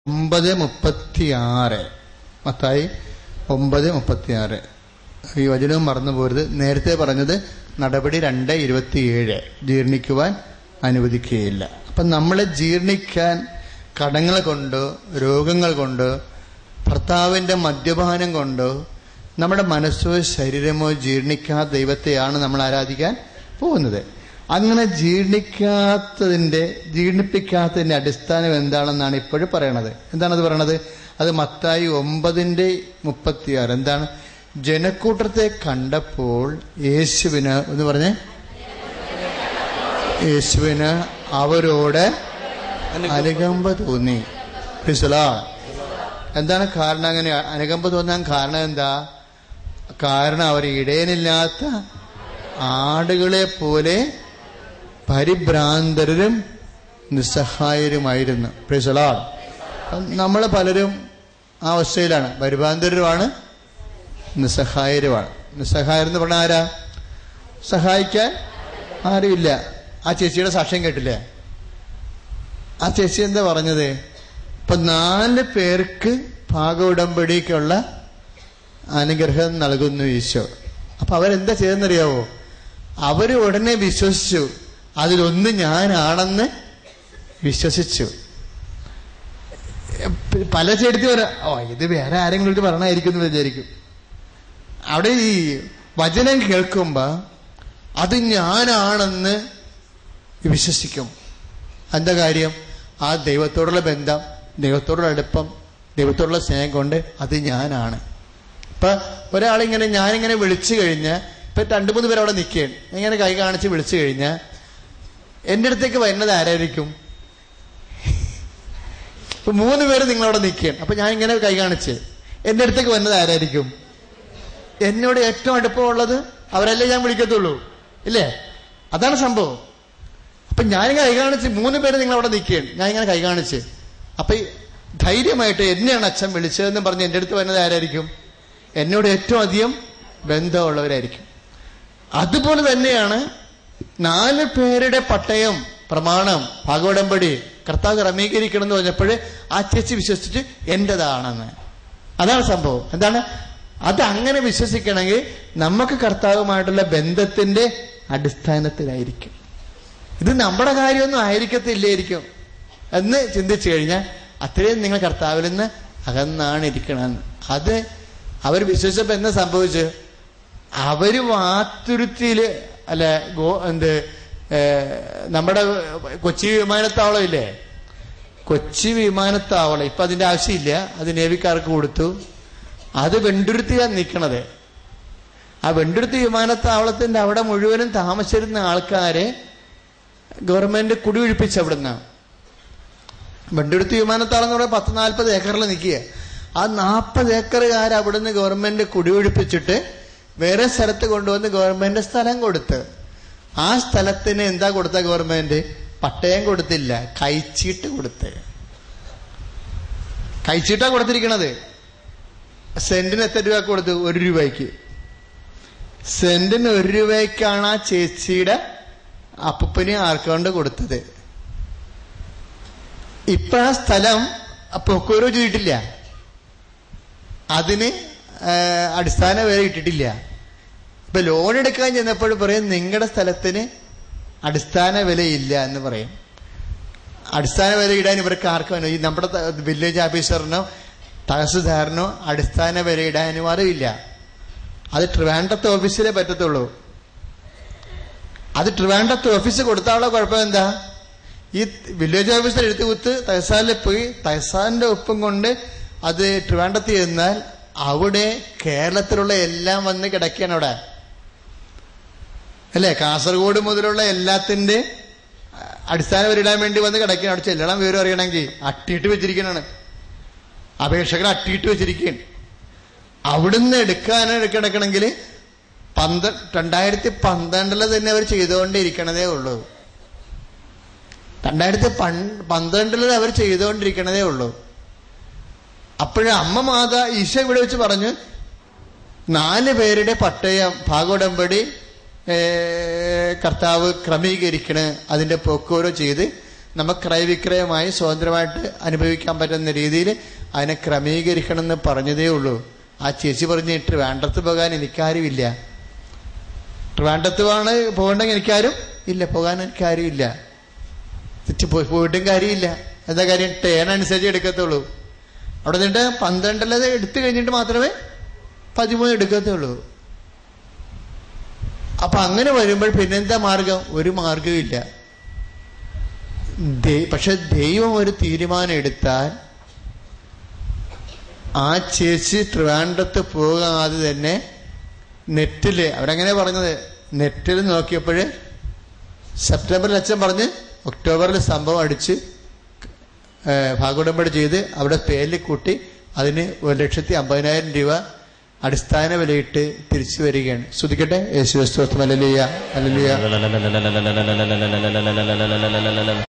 9:36 മത്തായി 9:36. ഈ വചനവും മറന്നു പോരുത്. നേരത്തെ പറഞ്ഞത് നടപടി 2:27 ജീർണിക്കുവാൻ അനുവദിക്കുകയില്ല. അപ്പം നമ്മളെ ജീർണിക്കാൻ കടങ്ങൾ കൊണ്ടോ രോഗങ്ങൾ കൊണ്ടോ ഭർത്താവിൻ്റെ മദ്യപാനം കൊണ്ടോ നമ്മുടെ മനസ്സോ ശരീരമോ ജീർണിക്കാത്ത ദൈവത്തെയാണ് നമ്മൾ ആരാധിക്കാൻ പോകുന്നത്. അങ്ങനെ ജീർണിപ്പിക്കാത്തതിന്റെ അടിസ്ഥാനം എന്താണെന്നാണ് ഇപ്പോഴും പറയണത്. എന്താണത് പറയണത്? അത് മത്തായി 9:36. എന്താണ്? ജനക്കൂട്ടത്തെ കണ്ടപ്പോൾ യേശുവിന് എന്ന് പറഞ്ഞേ, യേശുവിന് അവരോട് അനുകമ്പ തോന്നി. എന്താണ് കാരണം? അങ്ങനെ അനുകമ്പ തോന്നാൻ കാരണം എന്താ? കാരണം അവർ ഇടയനില്ലാത്ത ആടുകളെ പോലെ പരിഭ്രാന്തരും നിസ്സഹായരുമായിരുന്നു. നമ്മൾ പലരും ആ അവസ്ഥയിലാണ്. പരിഭ്രാന്തരുമാണ്, നിസ്സഹായരുമാണ്. നിസ്സഹായരെന്ന് പറഞ്ഞാൽ ആരാ? സഹായിക്കാൻ ആരുമില്ല. ആ ചേച്ചിയുടെ സാക്ഷ്യം കേട്ടില്ലേ? ആ ചേച്ചി എന്താ പറഞ്ഞത്? ഇപ്പൊ 4 പേർക്ക് ഭാഗോടമ്പടിക്കുള്ള അനുഗ്രഹം നൽകുന്നു ഈശോ. അപ്പൊ അവരെന്താ ചെയ്തെന്നറിയാവോ? അവര് ഉടനെ വിശ്വസിച്ചു. അതിലൊന്ന് ഞാനാണെന്ന് വിശ്വസിച്ചു. പല ചേട്ടത്തി ഇത് വേറെ ആരെങ്കിലും ഇത് പറഞ്ഞായിരിക്കും എന്ന് വിചാരിക്കും. അവിടെ ഈ വചനം കേൾക്കുമ്പോ അത് ഞാനാണെന്ന് വിശ്വസിക്കും. എന്താ കാര്യം? ആ ദൈവത്തോടുള്ള ബന്ധം, ദൈവത്തോടുള്ള അടുപ്പം, ദൈവത്തോടുള്ള സ്നേഹം കൊണ്ട് അത് ഞാനാണ്. ഇപ്പൊ ഒരാളിങ്ങനെ ഞാനിങ്ങനെ വിളിച്ചു കഴിഞ്ഞാൽ, ഇപ്പൊ 2-3 പേര് അവിടെ നിൽക്കുകയാണ്, ഇങ്ങനെ കൈ കാണിച്ച് വിളിച്ചു കഴിഞ്ഞാൽ എൻ്റെ അടുത്തേക്ക് വരുന്നത് ആരായിരിക്കും? ഇപ്പൊ 3 പേര് നിങ്ങളവിടെ നിൽക്കുകയാണ്. അപ്പൊ ഞാൻ ഇങ്ങനെ കൈ കാണിച്ച് എൻ്റെ അടുത്തേക്ക് വരുന്നത് ആരായിരിക്കും? എന്നോട് ഏറ്റവും അടുപ്പമുള്ളത് അവരല്ലേ ഞാൻ വിളിക്കത്തുള്ളൂ, ഇല്ലേ? അതാണ് സംഭവം. അപ്പൊ ഞാനിങ്ങനെ കൈ കാണിച്ച് 3 പേര് നിങ്ങളവിടെ നിൽക്കുകയാണ്, ഞാൻ ഇങ്ങനെ കൈ കാണിച്ച്, അപ്പൊ ധൈര്യമായിട്ട് എന്നെയാണ് അച്ഛൻ വിളിച്ചതെന്ന് പറഞ്ഞ് എൻ്റെ അടുത്ത് വരുന്നത് ആരായിരിക്കും? എന്നോട് ഏറ്റവും അധികം ബന്ധമുള്ളവരായിരിക്കും. അതുപോലെ തന്നെയാണ് 4 പേരുടെ പട്ടയം, പ്രമാണം, ഭാഗോടമ്പടി കർത്താവ് ക്രമീകരിക്കണം എന്ന് പറഞ്ഞപ്പോൾ ആ ചേച്ചി വിശ്വസിച്ച് എന്റേതാണെന്ന്. അതാണ് സംഭവം. എന്താണ്? അത് അങ്ങനെ വിശ്വസിക്കണമെങ്കിൽ നമുക്ക് കർത്താവുമായിട്ടുള്ള ബന്ധത്തിന്റെ അടിസ്ഥാനത്തിലായിരിക്കും. ഇത് നമ്മുടെ കാര്യമൊന്നും ആയിരിക്കത്തില്ലായിരിക്കും എന്ന് ചിന്തിച്ചു കഴിഞ്ഞാൽ അത്രയും നിങ്ങൾ കർത്താവിൽ നിന്ന് അകന്നാണ് ഇരിക്കണമെന്ന്. അത് അവർ വിശ്വസിച്ചപ്പോ എന്താ സംഭവിച്ചു? അവര് വാത്തുരുത്തിയില് നമ്മുടെ കൊച്ചി വിമാനത്താവളം ഇല്ലേ, കൊച്ചി വിമാനത്താവളം ഇപ്പൊ അതിന്റെ ആവശ്യമില്ല, അത് നേവിക്കാർക്ക് കൊടുത്തു. അത് വെണ്ടുരുത്തിയാണ് നിൽക്കണത്. ആ വെണ്ടുരുത്തി വിമാനത്താവളത്തിന്റെ അവിടെ മുഴുവനും താമസിച്ചിരുന്ന ആൾക്കാരെ ഗവൺമെന്റ് കുടിയൊഴിപ്പിച്ചു. അവിടുന്ന് വെണ്ടുരുത്തി വിമാനത്താവളം എന്ന് പറയുമ്പോൾ 10-40 ഏക്കറിൽ നിൽക്കുക. ആ 40 ഏക്കറുകാർ അവിടുന്ന് ഗവൺമെന്റ് കുടിയൊഴിപ്പിച്ചിട്ട് വേറെ സ്ഥലത്ത് കൊണ്ടുവന്ന് ഗവൺമെന്റ് സ്ഥലം കൊടുത്ത്. ആ സ്ഥലത്തിന് എന്താ കൊടുത്ത ഗവൺമെന്റ്? പട്ടയം കൊടുത്തില്ല, കൈച്ചീട്ട് കൊടുത്ത്. കൈച്ചീട്ടാ കൊടുത്തിരിക്കണത്. സെന്റിന് എത്ര രൂപ കൊടുത്തു? 1 രൂപയ്ക്ക്. സെന്റിന് 1 രൂപയ്ക്കാണ് ആ ചേച്ചിയുടെ അപ്പൂപ്പന് ആർക്കൊണ്ട് കൊടുത്തത്. ഇപ്പൊ ആ സ്ഥലം പൊക്കോരോ ചെയ്തിട്ടില്ല, അതിന് അടിസ്ഥാന വില ഇട്ടിട്ടില്ല. ഇപ്പൊ ലോൺ എടുക്കാൻ ചെന്നപ്പോൾ പറയും നിങ്ങളുടെ സ്ഥലത്തിന് അടിസ്ഥാന വിലയില്ല എന്ന് പറയും. അടിസ്ഥാന വില ഇടാൻ ഇവർക്ക് ആർക്കും ഈ നമ്മുടെ വില്ലേജ് ഓഫീസറിനോ തഹസിൽദാറിനോ അടിസ്ഥാന വില ഇടാനും അറിയില്ല. അത് ട്രിവാൻഡ്രത്തെ ഓഫീസിലേ പറ്റത്തുള്ളൂ. അത് ട്രിവാൻഡ്രത്തെ ഓഫീസ് കൊടുത്താലുള്ള കുഴപ്പം എന്താ? ഈ വില്ലേജ് ഓഫീസർ എഴുതി കുത്ത് തഹസാലിൽ പോയി തഹസാലിന്റെ ഒപ്പം കൊണ്ട് അത് ട്രിവാൻഡ്രത്ത് ചെന്നാൽ അവിടെ കേരളത്തിലുള്ള എല്ലാം വന്ന് കിടക്കുകയാണ് അവിടെ, അല്ലേ? കാസർഗോഡ് മുതലുള്ള എല്ലാത്തിന്റെ അടിസ്ഥാന വിവരിടാൻ വേണ്ടി വന്ന് കിടക്കുകയാണ്. അവിടെ ചെല്ലണം വിവരം അറിയണമെങ്കിൽ അട്ടിയിട്ട് വെച്ചിരിക്കണാണ്, അപേക്ഷകർ അട്ടിയിട്ട് വെച്ചിരിക്കുകയാണ്. അവിടുന്ന് എടുക്കണമെങ്കിൽ 2012 തന്നെ അവർ ചെയ്തുകൊണ്ടിരിക്കണതേ ഉള്ളൂ. 2012 അവർ ചെയ്തുകൊണ്ടിരിക്കണതേ ഉള്ളൂ. അപ്പോഴേ അമ്മ മാതാ ഈശോ ഇവിടെ വെച്ച് പറഞ്ഞു 4 പേരുടെ പട്ടയം ഭാഗോടമ്പടി കർത്താവ് ക്രമീകരിക്കണ്, അതിന്റെ പൊക്കോരോ ചെയ്ത് നമുക്ക് ക്രയവിക്രയമായി സ്വതന്ത്രമായിട്ട് അനുഭവിക്കാൻ പറ്റുന്ന രീതിയിൽ അതിനെ ക്രമീകരിക്കണം എന്ന് പറഞ്ഞതേ ഉള്ളൂ. ആ ചേച്ചി പറഞ്ഞ് ട്രിവാൻഡ്രത്ത് പോകാൻ എനിക്കാരുമില്ല, ട്രിവാൻഡ്രത്ത് പോകണമെങ്കിൽ എനിക്കാരും ഇല്ല, പോകാൻ എനിക്കാരും ഇല്ല, പോയിട്ടും കാര്യമില്ല. എന്താ കാര്യം? ടേൺ അനുസരിച്ച് എടുക്കത്തുള്ളൂ. അവിടെ നിന്നിട്ട് 12 എടുത്തു കഴിഞ്ഞിട്ട് മാത്രമേ 13 എടുക്കത്തുള്ളൂ. അപ്പൊ അങ്ങനെ വരുമ്പോൾ പിന്നെന്താ മാർഗം? ഒരു മാർഗവും ഇല്ല. പക്ഷെ ദൈവം ഒരു തീരുമാനം എടുത്താൽ ആ ചേച്ചി ട്രിവാൻഡ്രത്ത് പോകാതെ തന്നെ നെറ്റില്, അവരങ്ങനെ പറഞ്ഞത്, നെറ്റിൽ നോക്കിയപ്പോഴ് സെപ്റ്റംബറിൽ അച്ഛൻ പറഞ്ഞ് ഒക്ടോബറിൽ സംഭവം അടിച്ച് ഭാഗോടമ്പടി ചെയ്ത് അവിടെ പേരിൽ കൂട്ടി അതിന് 1,50,000 രൂപ അടിസ്ഥാന വിലയിട്ട് തിരിച്ചു വരികയാണ്. ശ്രദ്ധിക്കട്ടെ. യേശുവേ സ്തോത്രം. Hallelujah, hallelujah.